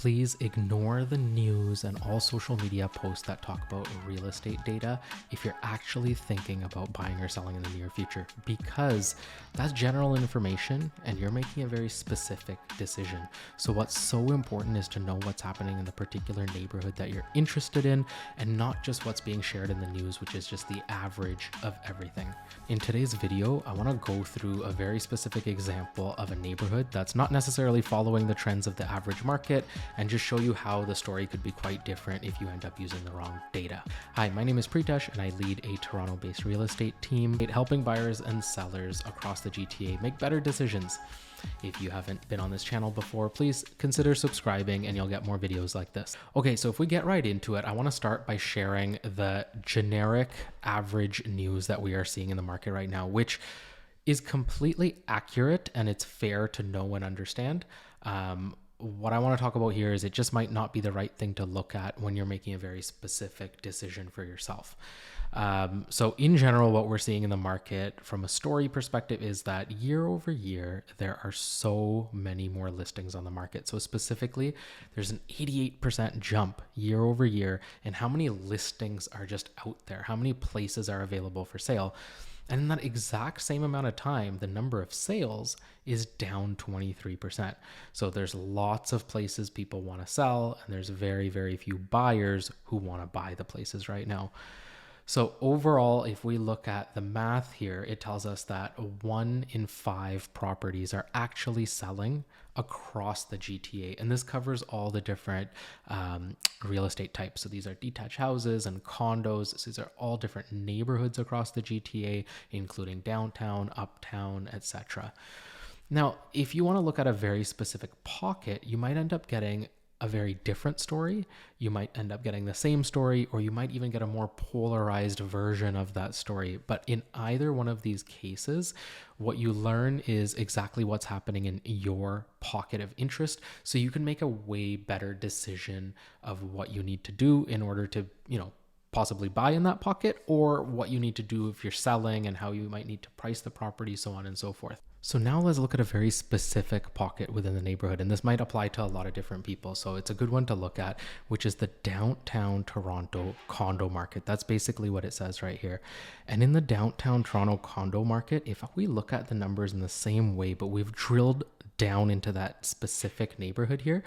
Please ignore the news and all social media posts that talk about real estate data if you're actually thinking about buying or selling in the near future, because that's general information and you're making a very specific decision. So what's so important is to know what's happening in the particular neighborhood that you're interested in, and not just what's being shared in the news, which is just the average of everything. In today's video, I want to go through a very specific example of a neighborhood that's not necessarily following the trends of the average market, and just show you how the story could be quite different if you end up using the wrong data. Hi, my name is Pritesh and I lead a Toronto-based real estate team helping buyers and sellers across the GTA make better decisions. If you haven't been on this channel before, please consider subscribing and you'll get more videos like this. Okay, so if we get right into it, I want to start by sharing the generic average news that we are seeing in the market right now, which is completely accurate and it's fair to know and understand. What I want to talk about here is it just might not be the right thing to look at when you're making a very specific decision for yourself. So in general, what we're seeing in the market from a story perspective is that year over year, there are so many more listings on the market. So specifically, there's an 88% jump year over year in how many listings are just out there, how many places are available for sale. And in that exact same amount of time, the number of sales is down 23%. So there's lots of places people want to sell, and there's very, very few buyers who want to buy the places right now. So overall, if we look at the math here, it tells us that 1 in 5 properties are actually selling across the GTA. And this covers all the different real estate types. So these are detached houses and condos. These are all different neighborhoods across the GTA, including downtown, uptown, etc. Now, if you want to look at a very specific pocket, you might end up getting a very different story. You might end up getting the same story, or you might even get a more polarized version of that story. But in either one of these cases, what you learn is exactly what's happening in your pocket of interest, so you can make a way better decision of what you need to do in order to, possibly buy in that pocket, or what you need to do if you're selling and how you might need to price the property, so on and so forth. So now let's look at a very specific pocket within the neighborhood, and this might apply to a lot of different people. So it's a good one to look at, which is the downtown Toronto condo market. That's basically what it says right here. And in the downtown Toronto condo market, if we look at the numbers in the same way, but we've drilled down into that specific neighborhood here,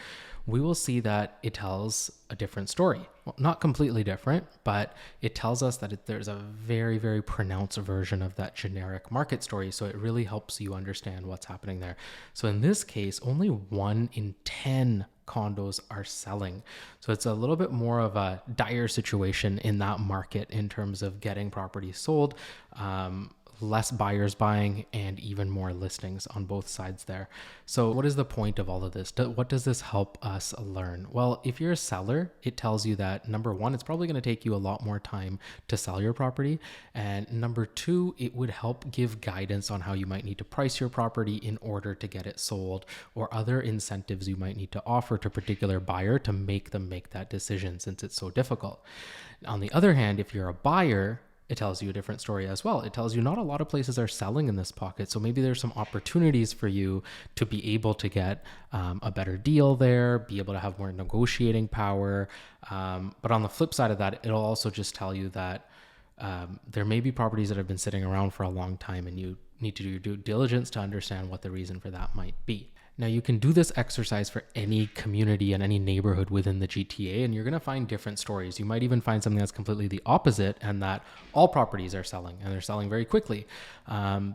we will see that it tells a different story. Well, not completely different, but it tells us that there's a very, very pronounced version of that generic market story. So it really helps you understand what's happening there. So in this case, only 1 in 10 condos are selling. So it's a little bit more of a dire situation in that market in terms of getting properties sold. Less buyers buying and even more listings on both sides there. So what is the point of all of this? What does this help us learn? Well, if you're a seller, it tells you that number one, it's probably going to take you a lot more time to sell your property. And number two, it would help give guidance on how you might need to price your property in order to get it sold, or other incentives you might need to offer to a particular buyer to make them make that decision, since it's so difficult. On the other hand, if you're a buyer, it tells you a different story as well. It tells you not a lot of places are selling in this pocket. So maybe there's some opportunities for you to be able to get a better deal there, be able to have more negotiating power. But on the flip side of that, it'll also just tell you that there may be properties that have been sitting around for a long time, and you need to do your due diligence to understand what the reason for that might be. Now, you can do this exercise for any community and any neighborhood within the GTA, and you're going to find different stories. You might even find something that's completely the opposite, and that all properties are selling, and they're selling very quickly,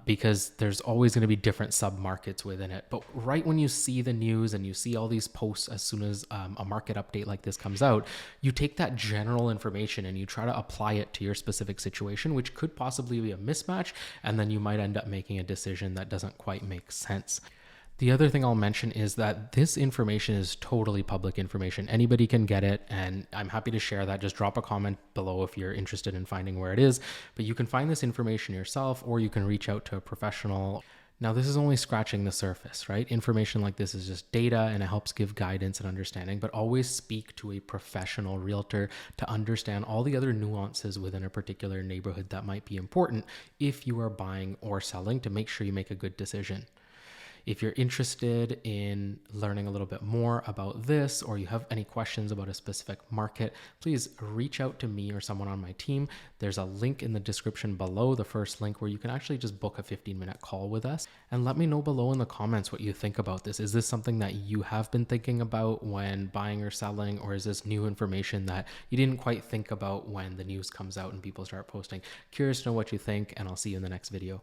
because there's always going to be different sub-markets within it. But right when you see the news and you see all these posts as soon as a market update like this comes out, you take that general information and you try to apply it to your specific situation, which could possibly be a mismatch, and then you might end up making a decision that doesn't quite make sense. The other thing I'll mention is that this information is totally public information. Anybody can get it, and I'm happy to share that. Just drop a comment below if you're interested in finding where it is. But you can find this information yourself, or you can reach out to a professional. Now, this is only scratching the surface, right? Information like this is just data, and it helps give guidance and understanding, but always speak to a professional realtor to understand all the other nuances within a particular neighborhood that might be important if you are buying or selling, to make sure you make a good decision. If you're interested in learning a little bit more about this, or you have any questions about a specific market, please reach out to me or someone on my team. There's a link in the description below, the first link, where you can actually just book a 15-minute call with us. And let me know below in the comments what you think about this. Is this something that you have been thinking about when buying or selling, or is this new information that you didn't quite think about when the news comes out and people start posting? Curious to know what you think, and I'll see you in the next video.